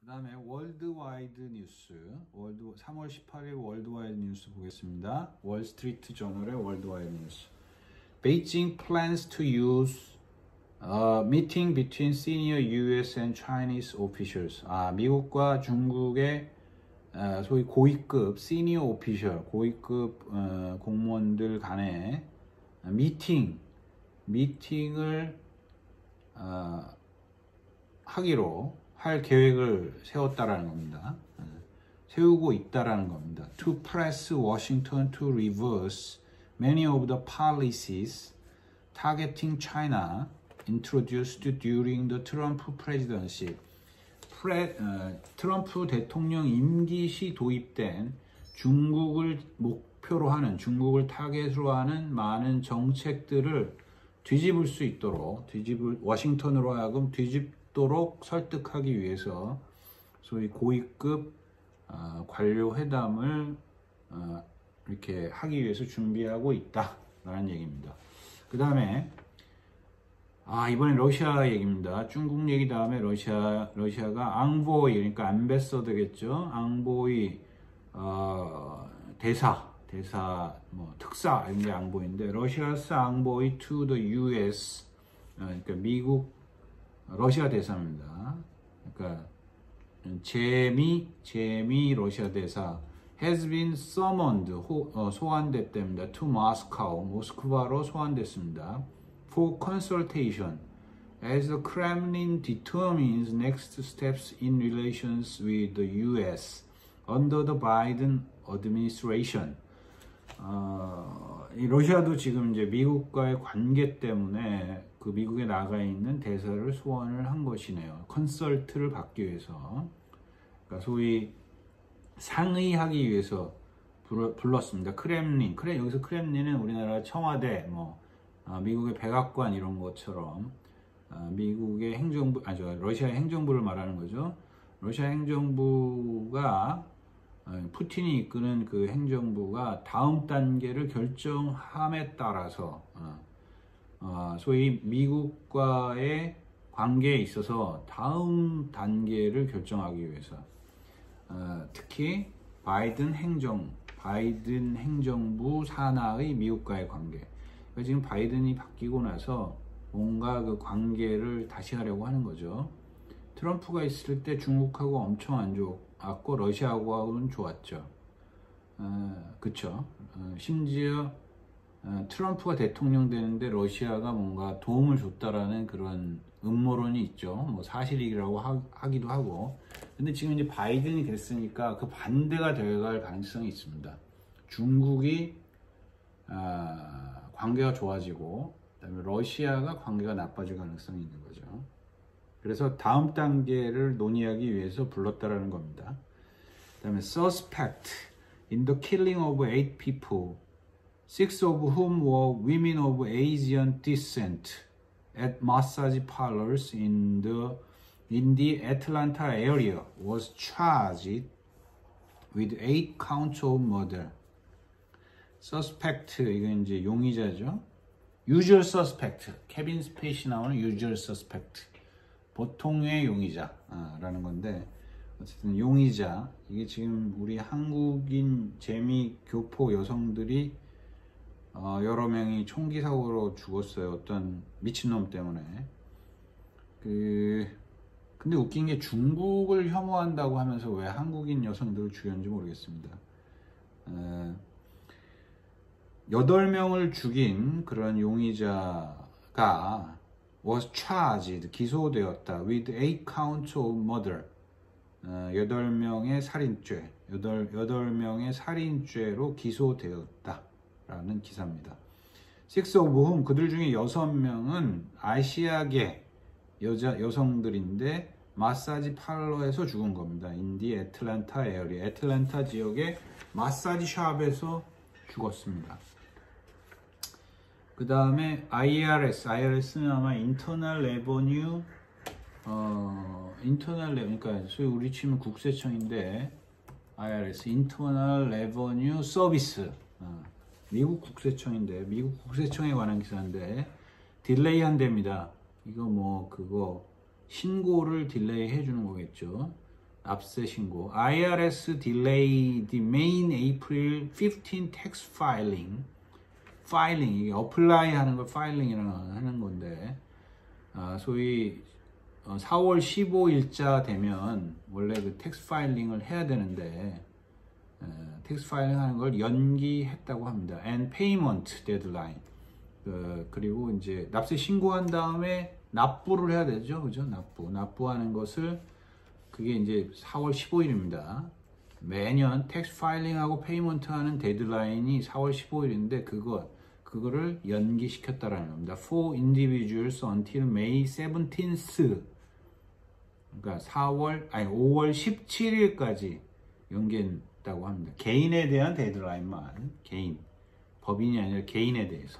그다음에 월드와이드 뉴스, 3월 18일 월드와이드 뉴스 보겠습니다. 월스트리트 저널의 월드와이드 뉴스. Beijing plans to use meeting between senior US and Chinese officials. 미국과 중국의 소위 고위급 시니어 오피셜, 고위급 공무원들 간의 미팅을 하기로 할 계획을 세웠다라는 겁니다. 세우고 있다라는 겁니다. To press Washington to reverse many of the policies targeting China introduced during the Trump presidency. 트럼프 대통령 임기 시 도입된 중국을 목표로 하는, 중국을 타겟으로 하는 많은 정책들을 뒤집을 수 있도록, 워싱턴으로 하여금 뒤집도록 설득하기 위해서 소위 고위급 관료 회담을 이렇게 하기 위해서 준비하고 있다라는 얘기입니다. 그 다음에 이번엔 러시아 얘기입니다. 중국 얘기 다음에 러시아가 앙보이, 그러니까 암베서더겠죠. 앙보이 대사 뭐 특사 이런 게 앙보이인데, 러시아스 앙보이 to the US, 그러니까 미국 러시아 대사입니다. 그러니까 제미 러시아 대사 has been summoned, 소환됐답니다. to Moscow, 모스크바로 소환됐습니다. for consultation as the Kremlin determines next steps in relations with the US under the Biden administration. 이 러시아도 지금 이제 미국과의 관계 때문에 그 미국에 나가 있는 대사를 소환을 한 것이네요. 컨설트를 받기 위해서, 그러니까 소위 상의하기 위해서 불렀습니다. 크렘린, 여기서 크렘린은 우리나라 청와대, 미국의 백악관 이런 것처럼 미국의 행정부, 러시아의 행정부를 말하는 거죠. 러시아 행정부가, 푸틴이 이끄는 그 행정부가 다음 단계를 결정함에 따라서 소위 미국과의 관계에 있어서 다음 단계를 결정하기 위해서, 특히 바이든 행정부 산하의 미국과의 관계, 지금 바이든이 바뀌고 나서 뭔가 그 관계를 다시 하려고 하는 거죠. 트럼프가 있을 때 중국하고 엄청 안 좋았고 러시아하고는 좋았죠. 그쵸? 심지어 트럼프가 대통령 되는데 러시아가 뭔가 도움을 줬다라는 그런 음모론이 있죠. 뭐 사실이라고 하기도 하고. 근데 지금 이제 바이든이 됐으니까 그 반대가 되어갈 가능성이 있습니다. 중국이 관계가 좋아지고, 그다음에 러시아가 관계가 나빠질 가능성이 있는 거죠. 그래서 다음 단계를 논의하기 위해서 불렀다라는 겁니다. 그다음에 suspect in the killing of 8 people, 6 of whom were women of Asian descent at massage parlors in the Atlanta area was charged with 8 counts of murder. suspect, 이건 이제 용의자죠. usual suspect, 케빈 스페이시 나오는 usual suspect, 보통의 용의자라는 건데, 어쨌든 용의자, 이게 지금 우리 한국인 재미 교포 여성들이 여러 명이 총기 사고로 죽었어요. 어떤 미친놈 때문에. 근데 웃긴 게 중국을 혐오한다고 하면서 왜 한국인 여성들을 죽였는지 모르겠습니다. 8명을 죽인 그런 용의자가 was charged, 기소되었다. with 8 counts of murder, 8명의 살인죄, 8명의 살인죄로 기소되었다 라는 기사입니다. 6 of whom, 그들 중에 6명은 아시아계 여성들인데 마사지 팔러에서 죽은 겁니다. in the Atlanta area, 애틀랜타 지역의 마사지 샵에서 죽었습니다. 그 다음에 IRS는 아마 Internal Revenue, 그러니까 소위 우리 치면 국세청인데, IRS, Internal Revenue Service, 미국 국세청인데, 미국 국세청에 관한 기사인데, 딜레이 한답니다. 이거 그거 신고를 딜레이 해주는 거겠죠. 납세 신고. IRS delay the main April 15 tax filing. 파일링, 이게 어플라이 하는 걸 파일링이라고 하는 건데, 소위 4월 15일자 되면 원래 그 텍스 파일링을 해야 되는데, 텍스 파일링 하는 걸 연기했다고 합니다. And payment deadline. 그리고 이제 납세 신고한 다음에 납부를 해야 되죠. 그죠? 납부하는 것을, 그게 이제 4월 15일입니다. 매년 텍스 파일링하고 페이먼트 하는 데드라인이 4월 15일인데, 그거를 연기시켰다라는 겁니다. For individuals until May 17th. 그러니까 5월 17일까지 연기했다고 합니다. 개인에 대한 데드라인만, 법인이 아니라 개인에 대해서.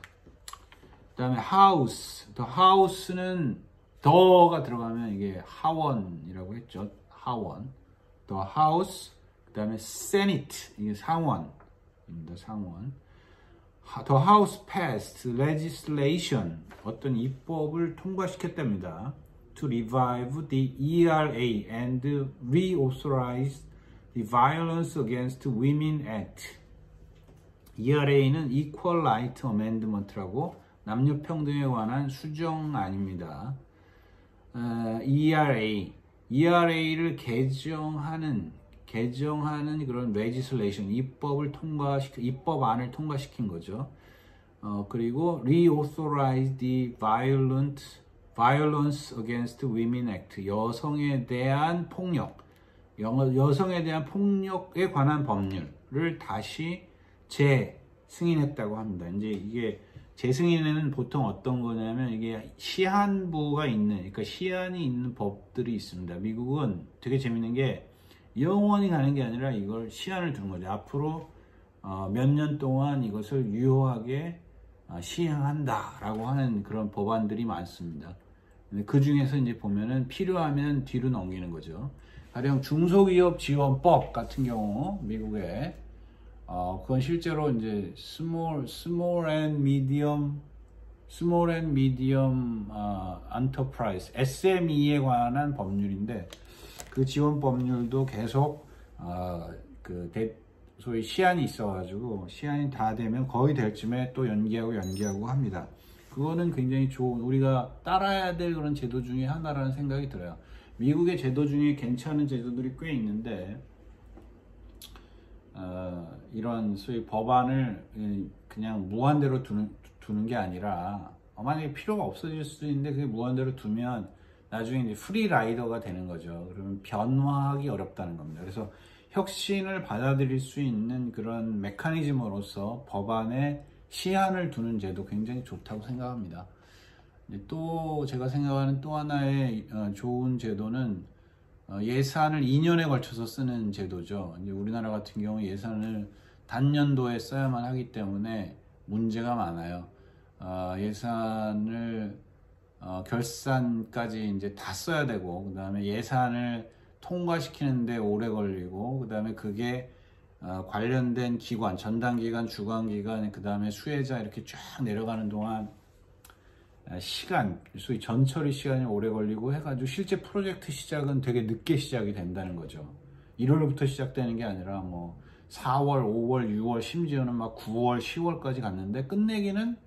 그 다음에 house, the house는 더가 들어가면 이게 하원이라고 했죠. 하원. the house, 그 다음에 senate, 이게 상원입니다. 상원. The House passed legislation, 어떤 입법을 통과시켰답니다. To revive the ERA and reauthorize the Violence Against Women Act. ERA는 Equal Right Amendment라고 남녀평등에 관한 수정안입니다. ERA를 개정하는 그런 legislation, 입법안을 통과시킨 거죠. 그리고 reauthorize the Violence Against Women Act, 여성에 대한 폭력에 관한 법률을 다시 재승인했다고 합니다. 이제 이게 재승인에는 보통 어떤 거냐면, 이게 시한부가 있는, 그러니까 시한이 있는 법들이 있습니다. 미국은 되게 재밌는 게, 영원히 가는 게 아니라 이걸 시한을 두는 거죠. 앞으로 몇 년 동안 이것을 유효하게 시행한다라고 하는 그런 법안들이 많습니다. 그 중에서 이제 보면은 필요하면 뒤로 넘기는 거죠. 가령 중소기업 지원법 같은 경우 미국에 그건 실제로 이제 small and medium enterprise SME에 관한 법률인데, 그 지원 법률도 계속 소위 시한이 있어가지고 시한이 다 되면 거의 될 쯤에 또 연기하고 합니다. 그거는 굉장히 좋은, 우리가 따라야 될 그런 제도 중에 하나라는 생각이 들어요. 미국의 제도 중에 괜찮은 제도들이 꽤 있는데, 이런 소위 법안을 그냥 무한대로 두는 게 아니라, 만약에 필요가 없어질 수도 있는데 그게 무한대로 두면 나중에 이제 프리라이더가 되는 거죠. 그러면 변화하기 어렵다는 겁니다. 그래서 혁신을 받아들일 수 있는 그런 메커니즘으로서 법안에 시한을 두는 제도 굉장히 좋다고 생각합니다. 또 제가 생각하는 또 하나의 좋은 제도는 예산을 2년에 걸쳐서 쓰는 제도죠. 이제 우리나라 같은 경우 예산을 단년도에 써야만 하기 때문에 문제가 많아요. 예산을 결산까지 이제 다 써야 되고, 그 다음에 예산을 통과시키는데 오래 걸리고, 그 다음에 그게 관련된 기관, 전담기관, 주관기관, 그 다음에 수혜자 이렇게 쫙 내려가는 동안 소위 전처리 시간이 오래 걸리고 해가지고 실제 프로젝트 시작은 되게 늦게 시작이 된다는 거죠. 1월부터 시작되는 게 아니라 뭐 4월, 5월, 6월, 심지어는 막 9월, 10월까지 갔는데 끝내기는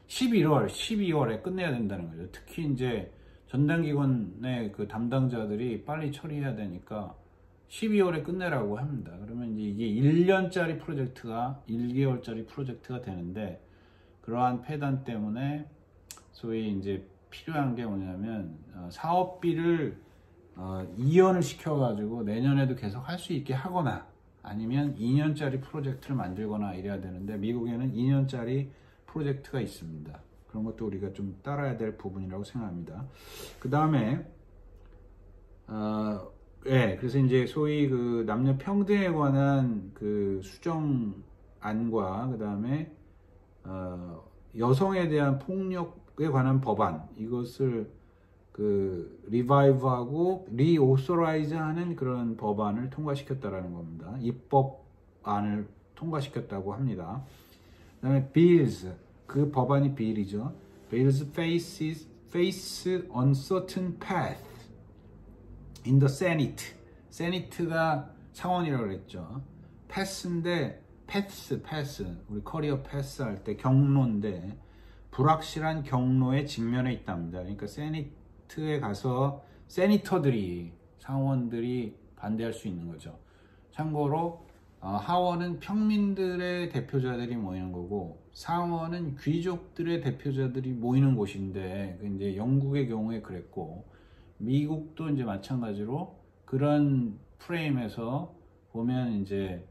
11월, 12월에 끝내야 된다는 거죠. 특히 이제 전담기관의 그 담당자들이 빨리 처리해야 되니까 12월에 끝내라고 합니다. 그러면 이제 이게 1년짜리 프로젝트가 1개월짜리 프로젝트가 되는데, 그러한 폐단 때문에 소위 이제 필요한 게 뭐냐면 사업비를 이연을 시켜가지고 내년에도 계속 할 수 있게 하거나, 아니면 2년짜리 프로젝트를 만들거나 이래야 되는데, 미국에는 2년짜리 프로젝트가 있습니다. 그런 것도 우리가 좀 따라야 될 부분이라고 생각합니다. 그 다음에 그래서 이제 소위 그 남녀 평등에 관한 그 수정안과, 그 다음에 여성에 대한 폭력에 관한 법안, 이것을 그 리바이브하고 리오소라이즈하는 그런 법안을 통과시켰다라는 겁니다. 입법안을 통과시켰다고 합니다. 그 다음에 bills, 그 법안이 빌이죠. bills face uncertain path in the Senate. 세니트가 상원이라고 그랬죠. 패스인데 패스 우리 커리어 패스 할 때 경로인데 불확실한 경로에 직면해 있답니다. 그러니까 세니트에 가서 세니터들이 상원들이 반대할 수 있는 거죠. 참고로 하원은 평민들의 대표자들이 모이는 거고 상원은 귀족들의 대표자들이 모이는 곳인데 이제 영국의 경우에 그랬고 미국도 이제 마찬가지로 그런 프레임에서 보면 이제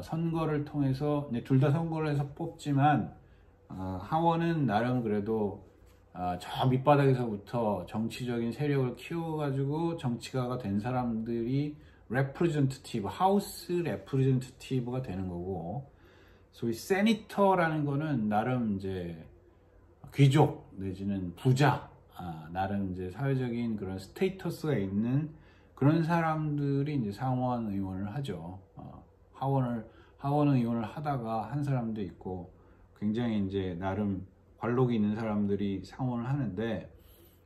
선거를 통해서 둘 다 선거를 해서 뽑지만 하원은 나름 그래도 저 밑바닥에서부터 정치적인 세력을 키워가지고 정치가가 된 사람들이 레프레젠테티브, 하우스 레프레젠테티브가 되는 거고 소위 세니터라는 거는 나름 이제 귀족 내지는 부자, 나름 이제 사회적인 그런 스테이터스가 있는 그런 사람들이 이제 상원 의원을 하죠. 하원 의원을 하다가 한 사람도 있고 굉장히 이제 나름 관록이 있는 사람들이 상원을 하는데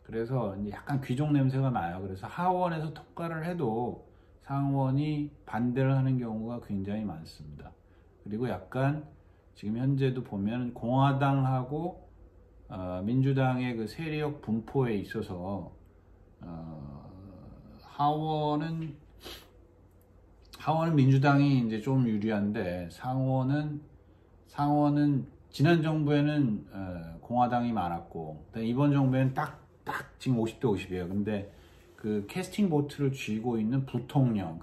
그래서 이제 약간 귀족 냄새가 나요. 그래서 하원에서 통과를 해도 상원이 반대를 하는 경우가 굉장히 많습니다. 그리고 약간 지금 현재도 보면 공화당하고 민주당의 그 세력 분포에 있어서 하원은 민주당이 이제 좀 유리한데 상원은 지난 정부에는 공화당이 많았고 이번 정부에는 딱 지금 50대 50이에요. 근데 그 캐스팅 보트를 쥐고 있는 부통령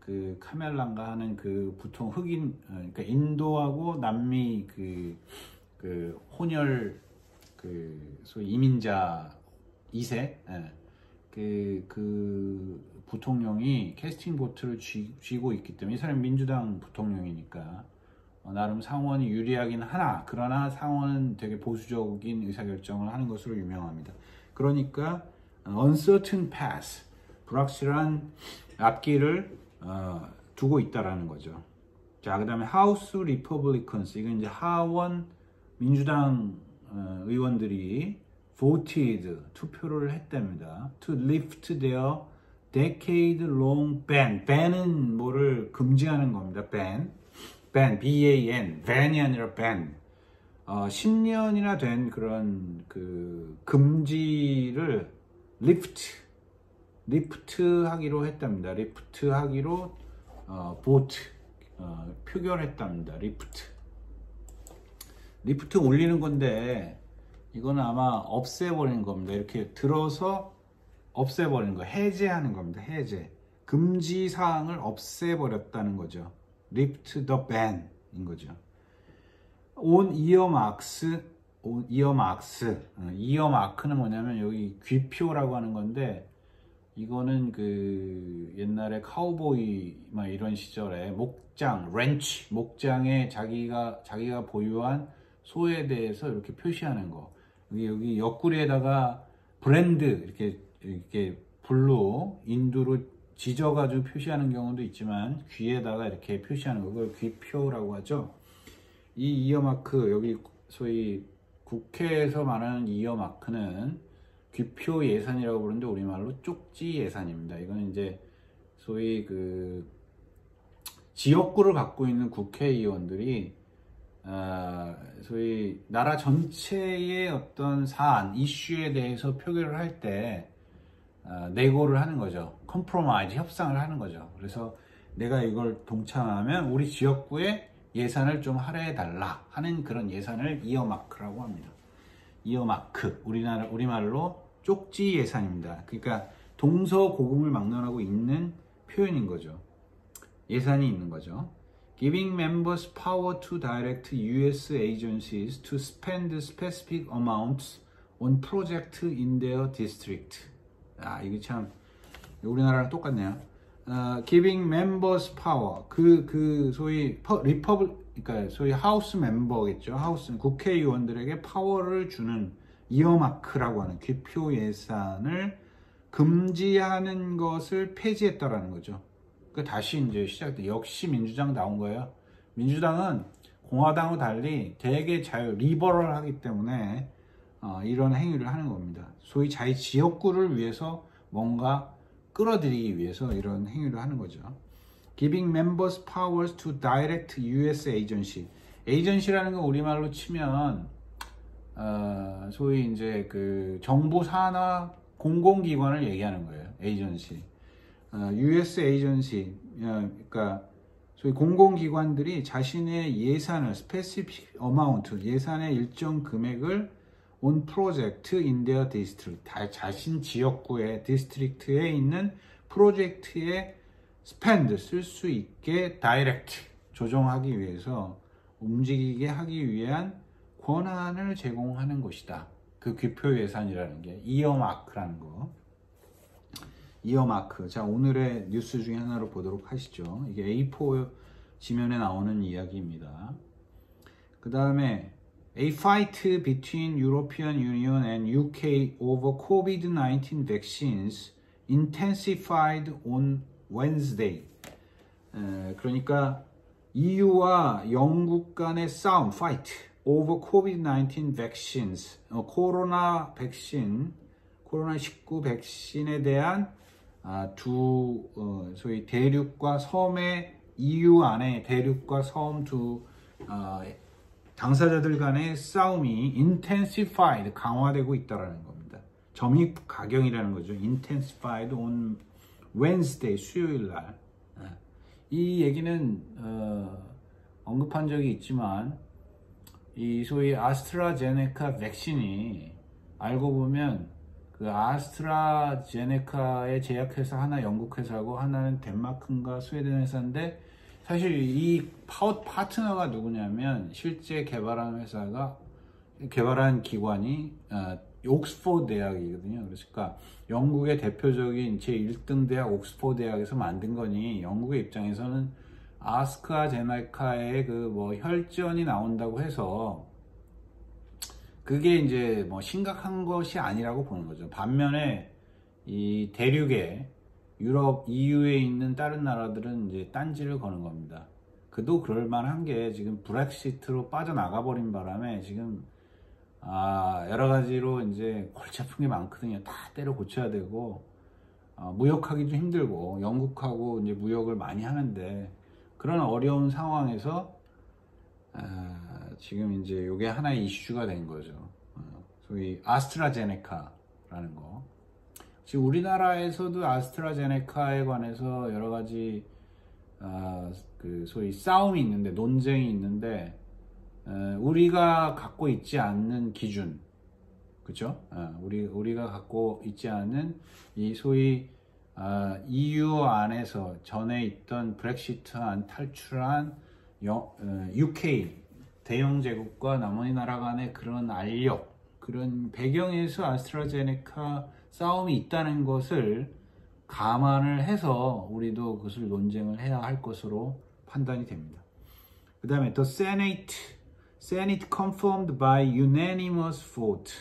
그 카멜란가 하는 그 부통 흑인 그러니까 인도하고 남미 그 혼혈 그 소위 이민자 2세 그 부통령이 캐스팅 보트를 쥐고 있기 때문에 이 사람이 민주당 부통령이니까 나름 상원이 유리하긴 하나 그러나 상원은 되게 보수적인 의사결정을 하는 것으로 유명합니다. 그러니까 uncertain path 불확실한 앞길을 두고 있다라는 거죠. 자, 그 다음에 House Republicans 이건 이제 하원 민주당 의원들이 voted 투표를 했답니다. To lift their decade-long ban. ban은 뭐를 금지하는 겁니다. ban, B-A-N, ban이 아니라 ban. 10년이나 된 그런 그 금지를 lift 하기로 했답니다. lift 하기로 vote 표결했답니다. lift 올리는 건데 이거는 아마 없애버리는 겁니다. 이렇게 들어서 없애버리는 거, 해제하는 겁니다. 해제. 금지 사항을 없애버렸다는 거죠. lift the ban 인 거죠. on earmarks, earmark는 뭐냐면 여기 귀표라고 하는 건데 이거는 그 옛날에 카우보이 막 이런 시절에 목장, 렌치, 목장에 자기가 보유한 소에 대해서 이렇게 표시하는 거. 여기 옆구리에다가 브랜드 이렇게 블루, 인두로 지져가지고 표시하는 경우도 있지만 귀에다가 이렇게 표시하는 거, 그걸 귀표라고 하죠. 이 이어마크, 여기 소위 국회에서 말하는 이어마크는 귀표 예산이라고 부르는데 우리말로 쪽지 예산입니다. 이거는 이제 소위 그 지역구를 갖고 있는 국회의원들이 소위 나라 전체의 어떤 사안, 이슈에 대해서 표결을 할 때 내고를 하는 거죠. 컴프로마이즈, 협상을 하는 거죠. 그래서 내가 이걸 동참하면 우리 지역구에 예산을 좀 할애해 달라 하는 그런 예산을 이어마크라고 합니다. 이어마크, 우리말로 쪽지 예산입니다. 그러니까 동서고금을 막론하고 있는 표현인 거죠. 예산이 있는 거죠. Giving members power to direct US agencies to spend specific amounts on projects in their district. 이게 참 우리나라랑 똑같네요. Giving members power, 소위 그러니까 소위 하우스 멤버겠죠. 하우스 국회의원들에게 파워를 주는 이어마크라고 하는 귀표 예산을 금지하는 것을 폐지했다라는 거죠. 다시 이제 시작돼. 역시 민주당 나온 거예요. 민주당은 공화당과 달리 되게 리버럴하기 때문에 이런 행위를 하는 겁니다. 소위 자기 지역구를 위해서 뭔가 끌어들이기 위해서 이런 행위를 하는 거죠. Giving members powers to direct U.S. agency. agency라는 건 우리말로 치면 소위 이제 그 정부 산하 공공기관을 얘기하는 거예요. agency. U.S. agency. 그러니까 소위 공공기관들이 자신의 예산을 specific amount, 예산의 일정 금액을 on project in their district, 자신 지역구의 디스트릭트에 있는 프로젝트에 spend, 쓸 수 있게 direct, 조정하기 위해서 움직이게 하기 위한 권한을 제공하는 것이다. 그 기표 예산이라는 게 이어마크라는 거. 이어마크. 자, 오늘의 뉴스 중에 하나로 보도록 하시죠. 이게 A4 지면에 나오는 이야기입니다. 그 다음에 A fight between European Union and UK over COVID-19 vaccines intensified on Wednesday. 그러니까 EU와 영국 간의 싸움, fight over COVID-19 vaccines, 코로나 백신, 코로나19 백신에 대한 소위 대륙과 섬의 EU 안에 대륙과 섬 두 당사자들 간의 싸움이 intensified, 강화되고 있다는 겁니다. 점입 가경이라는 거죠. intensified on Wednesday, 수요일 날. 이 얘기는 언급한 적이 있지만 이 소위 아스트라제네카 백신이 알고 보면 그 아스트라제네카의 제약회사 하나 영국 회사고 하나는 덴마크인가 스웨덴 회사인데 사실 이 파트너가 누구냐면 실제 개발한 기관이 옥스퍼드 대학이거든요. 그러니까 영국의 대표적인 제1등 대학 옥스퍼드 대학에서 만든 거니 영국의 입장에서는 아스트라제네카의 그 뭐 혈전이 나온다고 해서 그게 이제 뭐 심각한 것이 아니라고 보는 거죠. 반면에 이 대륙에 유럽 EU에 있는 다른 나라들은 이제 딴지를 거는 겁니다. 그도 그럴 만한 게 지금 브렉시트로 빠져나가 버린 바람에 지금 여러 가지로 이제 골치 아픈 게 많거든요. 다 때려 고쳐야 되고 무역하기도 힘들고 영국하고 이제 무역을 많이 하는데 그런 어려운 상황에서 지금 이제 이게 하나의 이슈가 된 거죠. 소위 아스트라제네카라는 거. 지금 우리나라에서도 아스트라제네카에 관해서 여러 가지 그 소위 싸움이 있는데 논쟁이 있는데 우리가 갖고 있지 않는 기준, 그죠? 우리가 갖고 있지 않은 이 소위 EU 안에서 전에 있던 브렉시트 안 탈출한 UK 대영 제국과 나머지 나라 간의 그런 알력, 그런 배경에서 아스트라제네카 싸움이 있다는 것을 감안을 해서 우리도 그것을 논쟁을 해야 할 것으로 판단이 됩니다. 그 다음에 The Senate confirmed by unanimous vote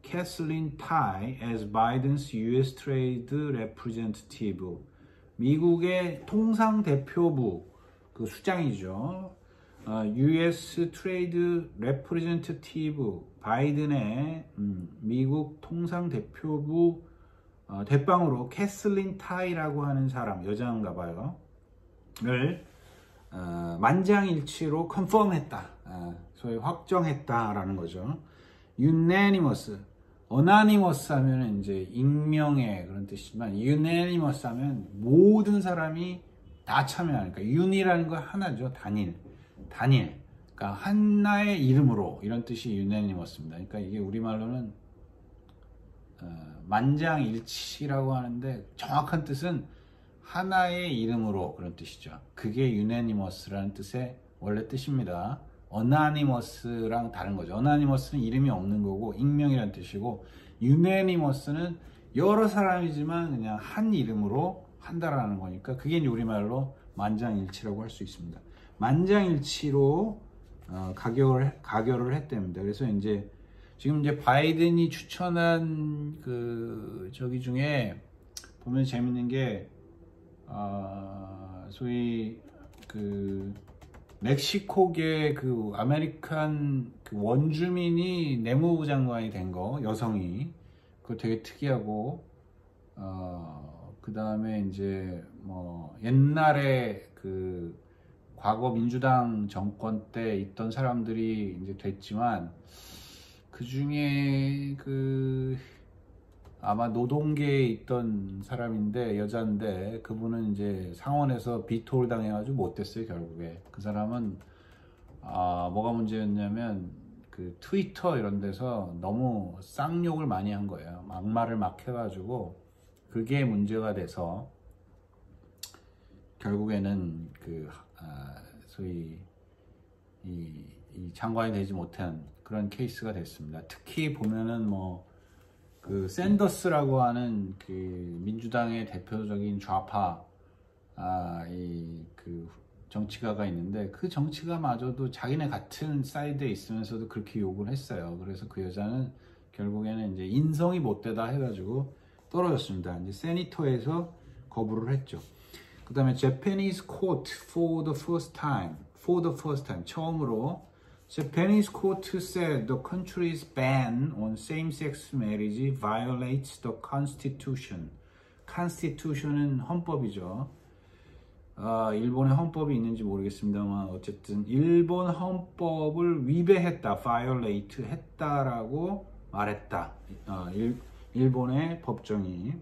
Kathleen Tai as Biden's U.S. Trade Representative. 미국의 통상대표부 그 수장이죠. U.S. Trade Representative 바이든의 미국 통상대표부 대빵으로 캐슬린 타이라고 하는 사람, 여자인가 봐요. 를 만장일치로 컨펌했다. 소위 확정했다라는 거죠. unanimous, anonymous 하면 이제 익명의 그런 뜻이지만 unanimous 하면 모든 사람이 다 참여하니까 un이라는 거 하나죠. 단일. 그러니까 하나의 이름으로 이런 뜻이 unanimous입니다. 그러니까 이게 우리말로는 만장일치라고 하는데 정확한 뜻은 하나의 이름으로 그런 뜻이죠. 그게 unanimous라는 뜻의 원래 뜻입니다. anonymous랑 다른 거죠. anonymous는 이름이 없는 거고 익명이라는 뜻이고 unanimous는 여러 사람이지만 그냥 한 이름으로 한다라는 거니까 그게 이제 우리말로 만장일치라고 할 수 있습니다. 만장일치로 가결을 했답니다. 그래서 이제 지금 이제 바이든이 추천한 그 저기 중에 보면 재밌는 게 소위 그 멕시코계 그 아메리칸 그 원주민이 내무부 장관이 된 거, 여성이 그거 되게 특이하고, 그 다음에 이제 뭐 옛날에 그 과거 민주당 정권 때 있던 사람들이 이제 됐지만, 그 중에 그 아마 노동계에 있던 사람인데, 여자인데, 그분은 이제 상원에서 비토를 당해가지고 못 됐어요, 결국에. 그 사람은 뭐가 문제였냐면 그 트위터 이런 데서 너무 쌍욕을 많이 한 거예요. 막말을 막 해가지고 그게 문제가 돼서 결국에는 그 소위 이 장관이 되지 못한 그런 케이스가 됐습니다. 특히 보면은 뭐 그 샌더스라고 하는 그 민주당의 대표적인 좌파 이 그 정치가가 있는데, 그 정치가마저도 자기네 같은 사이드에 있으면서도 그렇게 욕을 했어요. 그래서 그 여자는 결국에는 이제 인성이 못 되다 해가지고 떨어졌습니다. 이제 세니터에서 거부를 했죠. 그 다음에 Japanese court for the first time, 처음으로 Japanese court said the country's ban on same-sex marriage violates the constitution. constitution은 헌법이죠. 일본의 헌법이 있는지 모르겠습니다만 어쨌든 일본 헌법을 위배했다, violate 했다라고 말했다. 일본의 법정이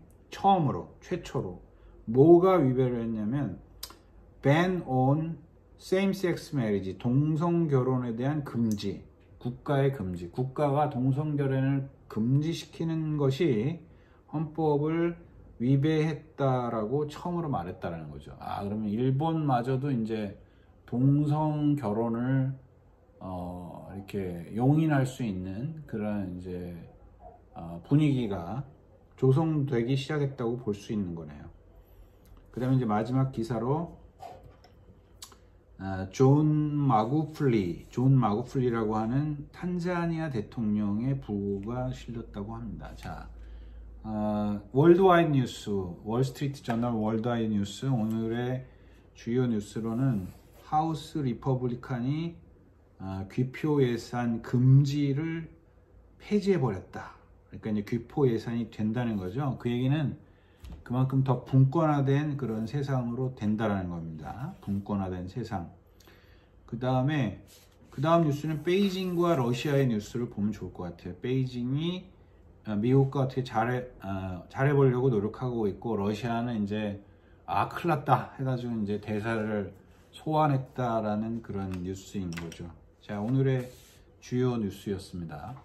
최초로 뭐가 위배를 했냐면 ban on same-sex marriage, 동성 결혼에 대한 금지, 국가의 금지, 국가가 동성 결혼을 금지시키는 것이 헌법을 위배했다라고 처음으로 말했다라는 거죠. 그러면 일본마저도 이제 동성 결혼을 이렇게 용인할 수 있는 그런 이제 분위기가 조성되기 시작했다고 볼 수 있는 거네요. 그 다음에 이제 마지막 기사로 존 마구풀리라고 하는 탄자니아 대통령의 부고가 실렸다고 합니다. 자, 월드와이드 뉴스, 월스트리트 저널 월드와이드 뉴스, 오늘의 주요 뉴스로는 하우스 리퍼블리칸이 귀표 예산 금지를 폐지해버렸다. 그러니까 이제 귀포 예산이 된다는 거죠. 그 얘기는 그만큼 더 분권화된 그런 세상으로 된다는 겁니다. 분권화된 세상. 그 다음 뉴스는 베이징과 러시아의 뉴스를 보면 좋을 것 같아요. 베이징이 미국과 어떻게 잘해보려고 노력하고 있고, 러시아는 이제 큰일 났다 해가지고 이제 대사를 소환했다라는 그런 뉴스인 거죠. 자, 오늘의 주요 뉴스였습니다.